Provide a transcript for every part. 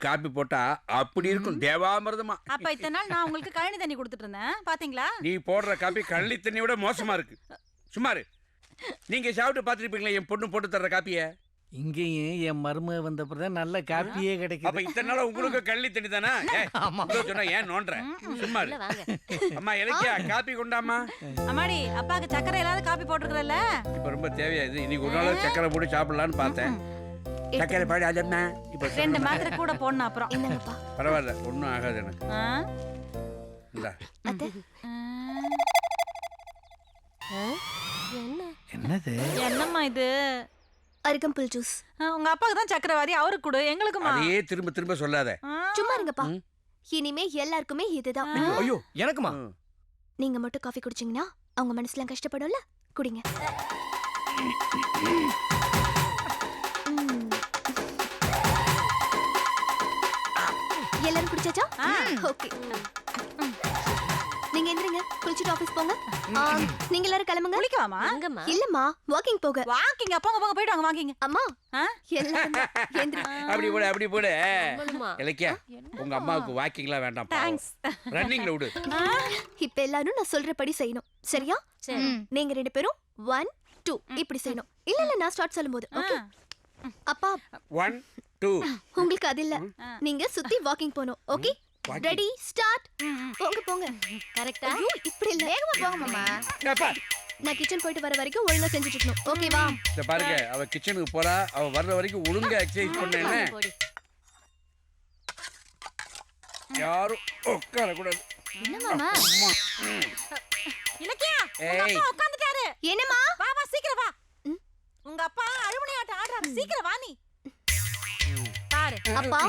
Copy போட்டா அப்படி இருக்கும் தேவாமிர்தமா. அப்ப இத்தனை நாள் நான் உங்களுக்கு கழனி தண்ணி கொடுத்துட்டு இருந்தேன் பாத்தீங்களா? நீ போடுற காப்பி கள்ளி தண்ணி விட மோசமா இருக்கு. சுமாரு நீங்க சாப்பிட்டு பார்த்துருப்பீங்களா என் பொண்ணு போட்டு தர்ற காப்பிய? இங்கேயும் என் மருமக வந்தப்பதான் நல்ல காப்பியே அப்ப கிடைக்கும். இத்தனை நாள் உங்களுக்கு கள்ளி தண்ணி தானே? சொன்னா ஏன் நோன்றேன்? சும்மாரு. அம்மா இலக்கியா காப்பி கொண்டாமா. அம்மாடி அப்பாக்கு சக்கரை இல்லாத காப்பி போட்டுருக்கல. இப்ப ரொம்ப தேவையா இது? இன்னைக்கு ஒரு நாள் சக்கரை போட்டு சாப்பிடலான்னு பார்த்தேன். சக்கரை பாடி அதம்மா இப்ப 2 மாத்திரை கூட போடணும். அப்புறம் என்னங்கப்பா? பரவாயில்ல ஒன்றும் ஆகாது எனக்கு. இந்தா அத்தை என்னது? என்னம்மா இது? அருகம்புல் ஜூஸ். உங்க அப்பாக்கு தான் சக்கரவாதி, அவருக்கு கொடு, எங்களுக்குமா? அதையே திரும்ப திரும்ப சொல்லாத. சும்மா இருங்கப்பா. இனிமே எல்லாருக்குமே இதுதான். ஐயோ எனக்குமா? நீங்க மட்டும் காஃபி குடிச்சீங்கன்னா அவங்க மனசுலாம் கஷ்டப்படும்ல, குடிங்க. எல்லாரும் குடிச்சாச்சா? ஓகே. நீங்க எந்திரிங்க, குளிச்சிட்டு ஆபீஸ் போங்க. நீங்க எல்லாரும் கிளம்புங்க. குளிக்கவாமா? இல்லம்மா, வாக்கிங் போக. வாக்கிங் போங்க போங்க, போயிட்டு வாங்க. வாக்கிங் அம்மா எல்லாரும் எந்திரி. அப்படி போடு அப்படி போடு. இலக்கியா உங்க அம்மாவுக்கு வாக்கிங்லாம் வேண்டாம், தேங்க்ஸ். ரன்னிங்ல விடு. இப்ப எல்லாரும் நான் சொல்றபடி செய்யணும், சரியா? நீங்க 2 பேரும் 1 2 இப்படி செய்யணும். இல்ல இல்ல நான் ஸ்டார்ட் சொல்லும்போது. ஓகே அப்பா 1 2. உங்களுக்கு அது இல்ல, நீங்க சுத்தி வாக்கிங் போணும். Okay ready start. போங்க போங்க. கரெக்ட்டா? இப்படி இல்ல, வேகமா போங்க மாமா. அப்பா நான் கிச்சன் போயிட்டு வர வரைக்கும் ஒழுங்கா செஞ்சுட்டு இருக்கணும். ஓகேவா? இத பாருங்க, அவ கிச்சனுக்கு போறா, அவ வர்ற வரைக்கும் ஒழுங்கா எக்சர்சைஸ் பண்ணேனே. யாரும் உட்கார கூடாது. என்ன மாமா? இலக்கியா உங்க அப்பா உட்கார்ந்துட்டாரு. என்னம்மா? வா வா சீக்கிரம் வா. உங்க அப்பா அழுமணி ஆட்டம் ஆடுறாரு, சீக்கிரம் வா. நீ பாரு. அப்பா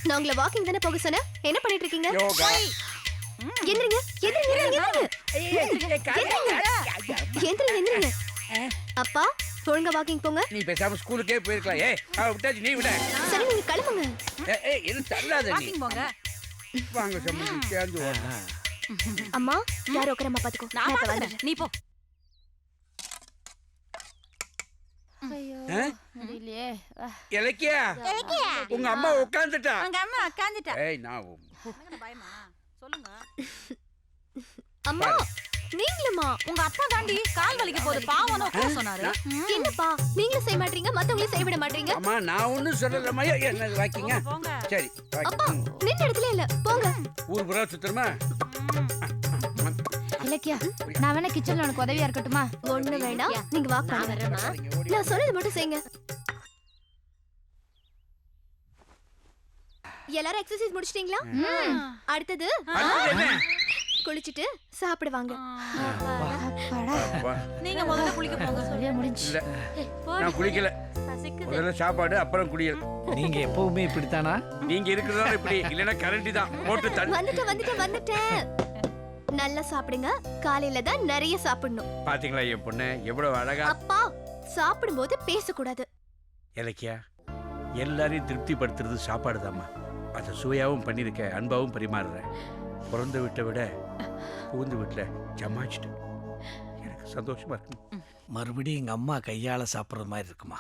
நான் உங்களை வாக்கிங் தானே போக சொன்னேன், என்ன பண்ணிட்டு இருக்கீங்க? யோகா. எந்திரிங்க எந்திரிங்க எந்திரிங்க. அப்பா ஒழுங்கா வாக்கிங் போங்க. நீ பேசாம ஸ்கூலுக்கே போயிருக்கலாம். ஏய் அவ விட்டாச்சு, நீ விட. சரி நீங்க கிளம்புங்க. ஏய் இது தள்ளாத நீ. வாக்கிங் போங்க. வாங்க சம்மந்தி சேர்ந்து வா. அம்மா யாரோ உட்காரமா பாத்துக்கோ. நான் பாத்துக்கறேன், நீ போ. முடியலையே. இலக்கியா உங்க அம்மா உட்கார்ந்துட்டா. உங்க அம்மா உட்கார்ந்துட்டா. ஏய் நான் பயமா? சொல்லுங்க. அம்மா நீங்களுமா? உங்க அப்பா தாண்டி கால் வலிக்க போகுது பாவம்னு உட்கார சொன்னாரு. என்னப்பா நீங்களும் செய்ய மாட்டீங்க, மத்தவங்களையும் செய்ய விட மாட்டீங்க. அம்மா நான் ஒண்ணும் சொல்லலம்மா. என்ன வாக்கிங்க? போங்க. சரி அப்பா நின்ன இடத்துல இல்ல, போங்க. ஊர் புறா சுத்தமா. இலக்கியா நான் வேணா கிச்சன்ல உனக்கு உதவியா இருக்கட்டுமா? ஒண்ணு வேண்டாம், நீங்க வாக் பண்ணுங்க. நான் சொன்னது மட்டும் செய்யுங்க. எல்லாரும் எக்ஸர்சைஸ் முடிச்சிட்டீங்களா? அடுத்தது குளிச்சிட்டு சாப்பிடுவாங்க. நீங்க முதல்ல குளிக்க போங்க. சொல்லியா முடிஞ்சு. இல்ல நான் குளிக்கல. முதல்ல சாப்பாடு அப்புறம் குளியல். நீங்க எப்பவுமே இப்படித்தானா? நீங்க இருக்கிறதால இப்படி, இல்லனா கரண்டி தான் போட்டு தண்ணி. வந்துட்டேன். நல்லா சாப்பிடுங்க, காலையில தான் நிறைய சாப்பிடணும். பாத்தீங்களா என் பொண்ணு எவ்வளவு அழகா? அப்பா சாப்பிடும்போது பேசக்கூடாது. இலக்கியா எல்லாரையும் திருப்திப்படுத்துறது சாப்பாடு தாம்மா. அதை சுவையாவும் பண்ணிருக்க, அன்பாவும் பரிமாறுறேன். பிறந்த வீட்டை விட பூந்து வீட்டுல ஜமாச்சிட்டு எனக்கு சந்தோஷமா இருக்கு. மறுபடியும் எங்க அம்மா கையால சாப்பிடுற மாதிரி இருக்குமா?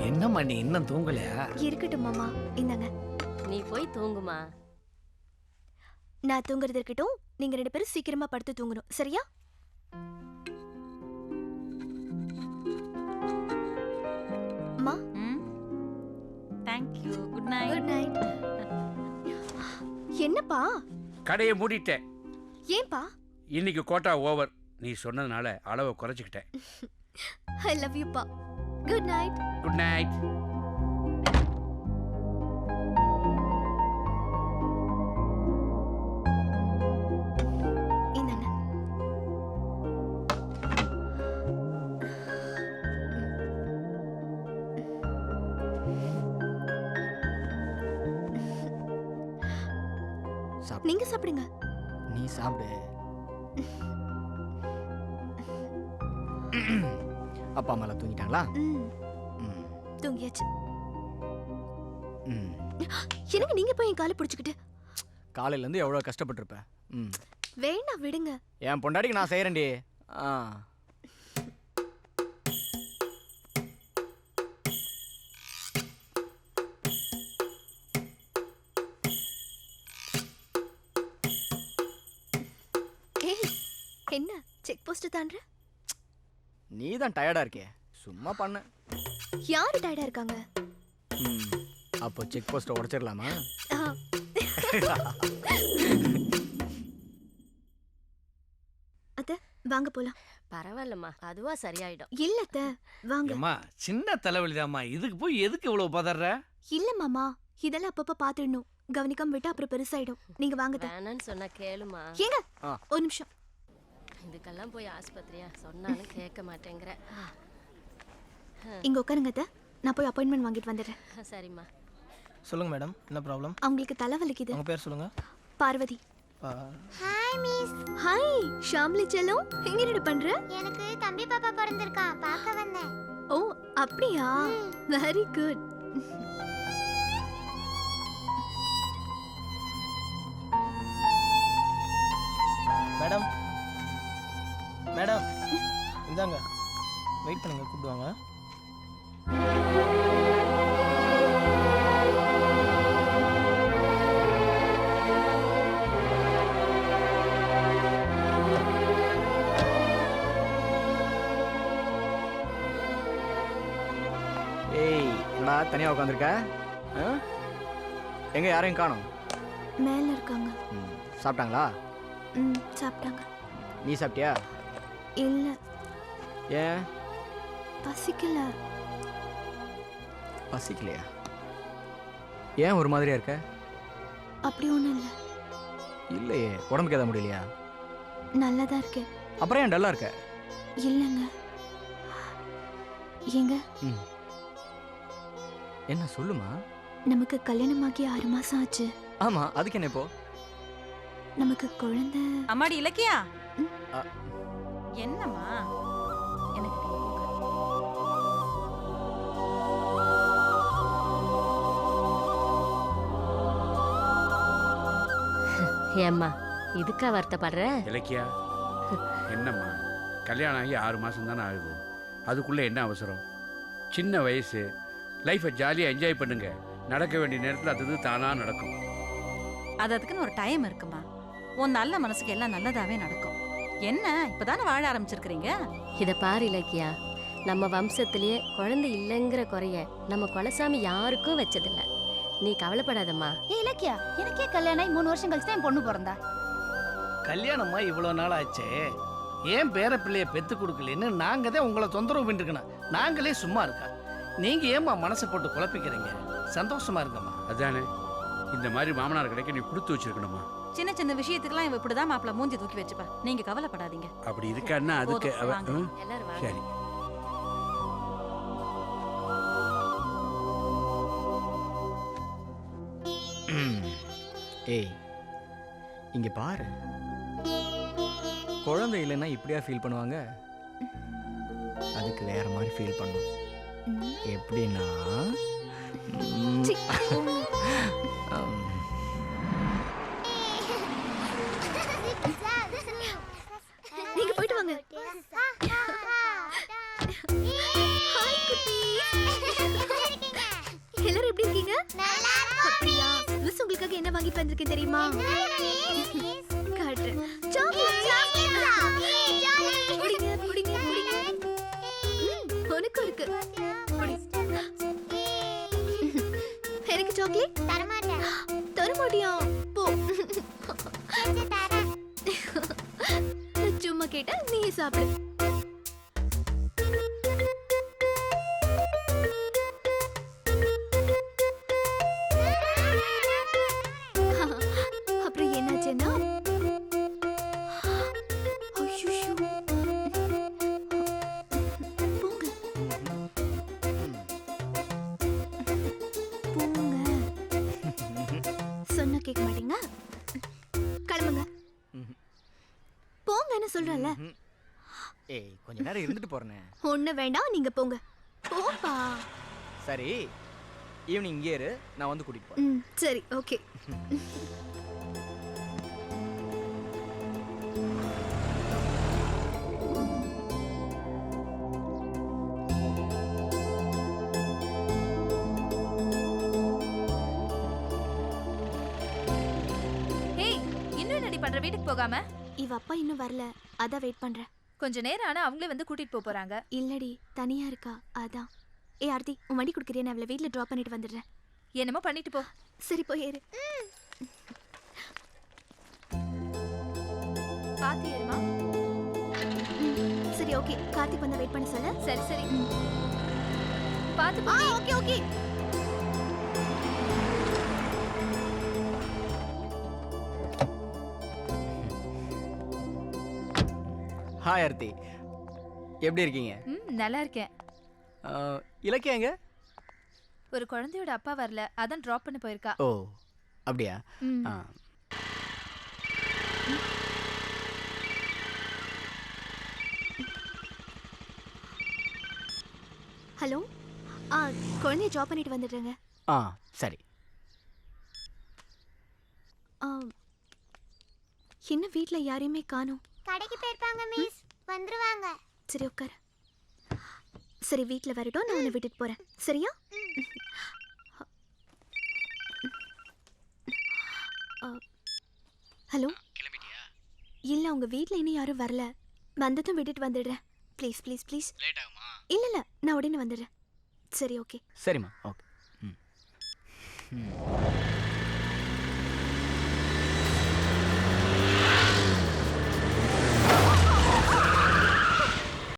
என்னம்மா நீ இன்னும் தூங்கலையா? இருக்கட்டும் மாமா, இந்தாங்க. நீ போய் தூங்குமா. நான் தூங்குறது இருக்கட்டும், நீங்க 2 பேரும் சீக்கிரமா படுத்து தூங்கணும், சரியா? அம்மா thank you. Good night. Good night. என்னப்பா? கடையை மூடிட்டேன். ஏன்பா? இன்னைக்கு கோட்டா ஓவர். நீ சொன்னதுனால அளவை குறைச்சிக்கிட்டேன். ஐ லவ் யூ பா. Good night. Good night. இந்தாங்க. நீங்க சாப்பிடுங்க. நீ சாப்பிடு. அப்பா அம்மாலாம் தூங்கிட்டாங்களா? தூங்கியாச்சு. எனக்கு நீங்க போய் என் காலை பிடிச்சுக்கிட்டு காலையில இருந்து எவ்வளவு கஷ்டப்பட்டிருப்ப. வேணா விடுங்க. என் பொண்டாட்டிக்கு நான் செய்யறேன்டி. என்ன செக் போஸ்ட் தாண்ட? நீ தான் டயர்டா இருக்கே, சும்மா பண்ண. யாரு டயர்டா இருக்காங்க? அப்போ செக் போஸ்ட்டை உடைச்சிடலாமா? ஆ. அத்தை வாங்க போலாம். பரவாயில்லம்மா, அதுவா சரியாயிடும். இல்ல அத்தை வாங்க. ஏம்மா சின்ன தலைவலிதாம்மா, இதுக்கு போய் எதுக்கு இவ்வளவு பதற? இல்ல மாமா, இதெல்லாம் அப்பப்ப பாத்துடணும். கவனிக்காம விட்டா அப்புறம் பெருசாயிடும். நீங்க வாங்க அத்தை. வேணான்னு சொன்னா கேளுமா. ஏங்க ஆ. ஒரு நிமிஷம். இதுக்கெல்லாம் போய் ஆஸ்பத்திரியா சொன்னாலும் கேட்க மாட்டேங்கிற. இங்க உட்காருங்க அத்தை. நான் போய் அப்பாயின்மெண்ட் வாங்கிட்டு வந்துடுறேன். சரிம்மா. சொல்லுங்க மேடம், என்ன ப்ராப்ளம்? அவங்களுக்கு தலை வலிக்குது. உங்க பேர் சொல்லுங்க. Parvathi. Hi miss. Hi Shamli செல்லம், எங்க என்ன பண்ற? எனக்கு தம்பி பாப்பா பிறந்திருக்கான், பார்க்க வந்தேன். ஓ அப்படியா, வெரி குட். மேடம் மேடம் இந்தாங்க, வெயிட் பண்ணுங்க, கூப்பிடுவாங்க. ஏய், என்னடா தனியா உட்காந்துருக்க? எங்க யாரையும் காணோம். மேல இருக்காங்க. சாப்பிட்டாங்களா? சாப்பிட்டாங்க. நீ சாப்பிட்டியா? இல்ல ஏன் பசிக்கல. பசிக்கலையா? ஏன் ஒரு மாதிரியா இருக்க? அப்படி ஒண்ணும் இல்ல, இல்லையே, உடம்புக்கு எதாவது முடியலையா? நல்லதா இருக்கேன். அப்புறம் ஏன் டல்லா இருக்க? இல்லங்க ஏங்க, என்ன சொல்லுமா? நமக்கு கல்யாணமாகி 6 மாசம் ஆச்சு. ஆமா, அதுக்கு என்ன இப்போ? நமக்கு குழந்தை. அம்மாடி இலக்கியா, அ. என்னம்மா? எனக்கு டீ போங்க. ஏம்மா இதுக்கா வருத்தப்படுற? இலக்கியா, என்னம்மா கல்யாணம் ஆகி 6 மாதம் தானே ஆகுது, அதுக்குள்ளே என்ன அவசரம்? சின்ன வயசு, லைஃப்பை ஜாலியாக என்ஜாய் பண்ணுங்க. நடக்க வேண்டிய நேரத்தில் அது தானாக நடக்கும். அதுக்குன்னு ஒரு டைம் இருக்குமா? உன் நல்ல மனசுக்கு எல்லாம் நல்லதாவே நடக்கும். என்ன இப்பதானே வாழ ஆரம்பிச்சிருக்கிறீங்க? இத பாரு இலக்கியா, நம்ம வம்சத்திலேயே குழந்தை இல்லைங்கிற குறைய நம்ம குலசாமி யாருக்கும் வச்சதில்ல. நீ கவலைப்படாதம்மா. ஏ இலக்கியா, எனக்கே கல்யாணம் ஆகி 3 வருஷம் கழிச்சு தான் என் பொண்ணு பிறந்தா. கல்யாணமா இவ்வளவு நாள் ஆச்சே, ஏன் பேர பிள்ளைய பெத்து கொடுக்கலன்னு நாங்க தான் உங்களை தொந்தரவு பண்ணிருக்கணும். நாங்களே சும்மா இருக்கா, நீங்க ஏமா மனசை போட்டு குழப்பிக்கிறீங்க? சந்தோஷமா இருக்கம்மா. அதானே, இந்த மாதிரி மாமனார் கிடைக்க நீ கொடுத்து வச்சிருக்கணுமா? சின்ன சின்ன விஷயத்துக்கெல்லாம் இவ இப்படிதான் மாப்பிள்ள மூஞ்சி தூக்கி வச்சுப்பா. நீங்க கவலைப்படாதீங்க. அப்படி இருக்கான்னா அதுக்கு போதும், அவ வாங்க. எல்லாரும் வாங்க. சரி. ஏய், இங்க பாரு, குழந்தை இல்லைன்னா இப்படியா ஃபீல் பண்ணுவாங்க? அதுக்கு வேற மாதிரி ஃபீல் பண்ணும். எப்படின்னா நீங்க போயிட்டு வாங்க. ஹாய் குட்டி, எல்லாரும் எப்படி இருக்கீங்க? அப்படியா? மிஸ் உங்களுக்காக என்ன வாங்கிட்டு வந்திருக்கேன் தெரியுமா? காட்டுறேன். சாக்லேட். புடிங்க, புடிங்க, புடிங்க. உனக்கும் இருக்கு. புடி. எனக்கு சாக்லேட் தரமாட்டேன். தர மாட்டியா? போ. தரேன். நான் சும்மா கேட்டா நீ சாப்பிடு. அப்புறம் என்னாச்சுன்னா, ஐயோ, போங்க போங்க, சொன்னா கேட்க மாட்டீங்க. கிளம்புங்க, போங்கன்னு சொல்றல. ஏய், கொஞ்ச நேரம் இருந்துட்டு போறேனே. ஒண்ணு வேண்டாம், நீங்க போங்க. போப்பா. சரி, ஈவினிங் இங்கே இரு, நான் வந்து கூட்டிட்டு போறேன். சரி, ஓகே. ஏய், இன்னும் என்னடி பண்ற? வீட்டுக்கு போகாம இவ அப்பா இன்னும் வரல, அதான் வெயிட் பண்றேன். கொஞ்ச நேரம் ஆனா அவங்களே வந்து கூட்டிட்டு போறாங்க. இல்லடி, தனியா இருக்கா, அதான். ஏ ஆர்த்தி, உன் வண்டி கொடுக்குறியா? நான் அவளை வீட்டில் ட்ராப் பண்ணிட்டு வந்துடுறேன். என்னமோ பண்ணிட்டு போ. சரி, போய் ஏறு. பாத்து ஏறுமா. சரி, ஓகே. கார்த்திக் வந்து வெயிட் பண்ண சொல்ல. சரி சரி. பாத்து போ. Okay okay. ஹாய் ஆர்த்தி, எப்படி இருக்கீங்க? நல்லா இருக்கேன். இலக்கியா எங்க? ஒரு குழந்தையோட அப்பா வரல, அதான் டிராப் பண்ண போயிருக்கா. ஓ அப்படியா? ம். ஆ. ஹலோ. குழந்தைய ட்ராப் பண்ணிட்டு வந்துடுறேங்க. ஆ சரி. என்ன வீட்டில் யாரையுமே காணோம். கடைக்கு போயிருப்பாங்க மிஸ், வந்துருவாங்க. சரி, உட்காரு. சரி, வீட்டில் வரட்டும், நான் உன்னை விட்டுட்டு போகிறேன். சரியா? ஹலோ. இல்லை, உங்கள் வீட்டில் இன்னும் யாரும் வரல. வந்ததும் விட்டுட்டு வந்துடுறேன். Please please please. லேட் ஆகுமா? இல்லை இல்லை, நான் உடனே வந்துடுறேன். சரி, ஓகே. சரிம்மா, ஓகே. ம்.